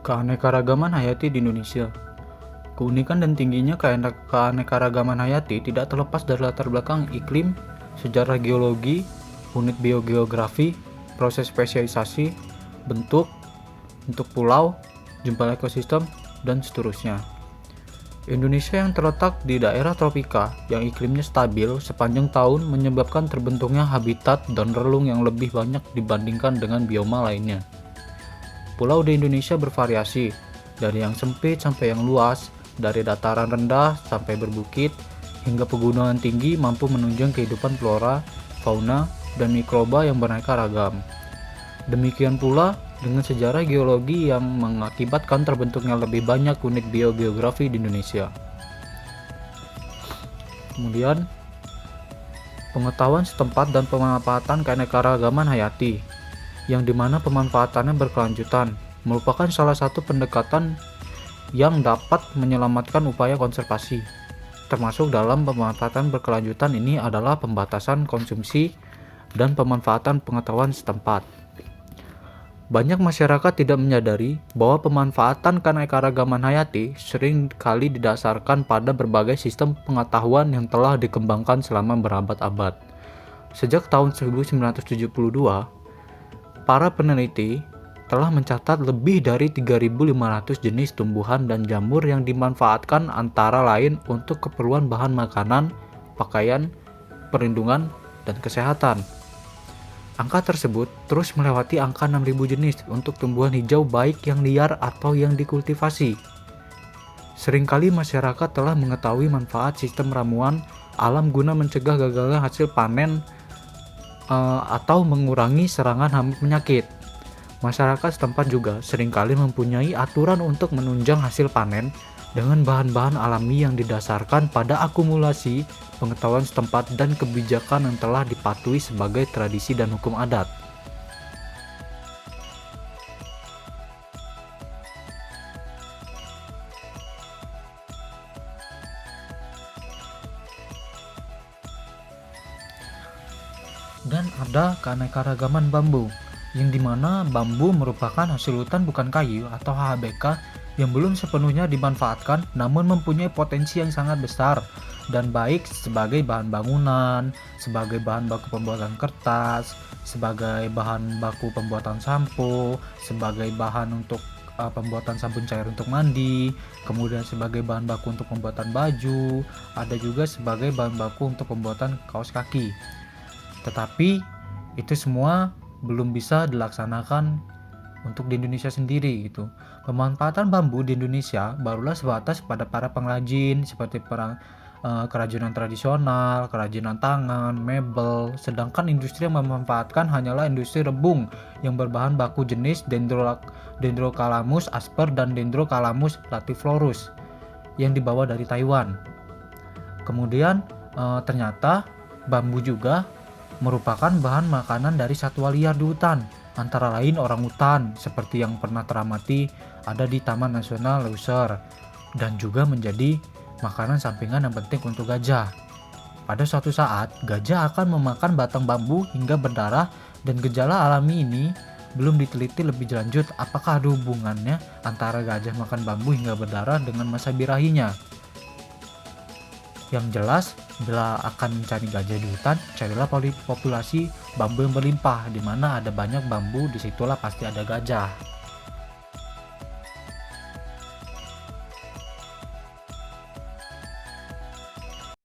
Keanekaragaman hayati di Indonesia. Keunikan dan tingginya keanekaragaman hayati tidak terlepas dari latar belakang iklim, sejarah geologi, unit biogeografi, proses spesialisasi, bentuk pulau, jumlah ekosistem, dan seterusnya. Indonesia yang terletak di daerah tropika yang iklimnya stabil sepanjang tahun menyebabkan terbentuknya habitat dan relung yang lebih banyak dibandingkan dengan bioma lainnya. Pulau di Indonesia bervariasi, dari yang sempit sampai yang luas, dari dataran rendah sampai berbukit, hingga pegunungan tinggi mampu menunjang kehidupan flora, fauna, dan mikroba yang beraneka ragam. Demikian pula dengan sejarah geologi yang mengakibatkan terbentuknya lebih banyak unit biogeografi di Indonesia. Kemudian, pengetahuan setempat dan pemanfaatan keanekaragaman hayati, yang dimana pemanfaatannya berkelanjutan, merupakan salah satu pendekatan yang dapat menyelamatkan upaya konservasi. Termasuk dalam pemanfaatan berkelanjutan ini adalah pembatasan konsumsi dan pemanfaatan pengetahuan setempat. Banyak masyarakat tidak menyadari bahwa pemanfaatan keanekaragaman hayati sering kali didasarkan pada berbagai sistem pengetahuan yang telah dikembangkan selama berabad-abad. Sejak tahun 1972, para peneliti telah mencatat lebih dari 3.500 jenis tumbuhan dan jamur yang dimanfaatkan antara lain untuk keperluan bahan makanan, pakaian, perlindungan, dan kesehatan. Angka tersebut terus melewati angka 6.000 jenis untuk tumbuhan hijau baik yang liar atau yang dikultivasi. Seringkali masyarakat telah mengetahui manfaat sistem ramuan alam guna mencegah gagalnya hasil panen atau mengurangi serangan hama penyakit. Masyarakat setempat juga seringkali mempunyai aturan untuk menunjang hasil panen dengan bahan-bahan alami yang didasarkan pada akumulasi pengetahuan setempat dan kebijakan yang telah dipatuhi sebagai tradisi dan hukum adat. Dan ada keanekaragaman bambu, yang dimana bambu merupakan hasil hutan bukan kayu atau HHBK yang belum sepenuhnya dimanfaatkan namun mempunyai potensi yang sangat besar dan baik sebagai bahan bangunan, sebagai bahan baku pembuatan kertas, sebagai bahan baku pembuatan sampo, sebagai bahan untuk pembuatan sabun cair untuk mandi, kemudian sebagai bahan baku untuk pembuatan baju, ada juga sebagai bahan baku untuk pembuatan kaos kaki. Tetapi itu semua belum bisa dilaksanakan untuk di Indonesia sendiri gitu. Pemanfaatan bambu di Indonesia barulah sebatas pada para pengrajin seperti kerajinan tradisional, kerajinan tangan, mebel, sedangkan industri yang memanfaatkan hanyalah industri rebung yang berbahan baku jenis Dendrocalamus asper dan Dendrocalamus latiflorus yang dibawa dari Taiwan. Kemudian ternyata bambu juga merupakan bahan makanan dari satwa liar di hutan, antara lain orangutan seperti yang pernah teramati ada di Taman Nasional Leuser, dan juga menjadi makanan sampingan yang penting untuk gajah. Pada suatu saat, gajah akan memakan batang bambu hingga berdarah, dan gejala alami ini belum diteliti lebih lanjut apakah ada hubungannya antara gajah makan bambu hingga berdarah dengan masa birahinya. Yang jelas, bila akan mencari gajah di hutan, carilah populasi bambu yang berlimpah, di mana ada banyak bambu, disitulah pasti ada gajah.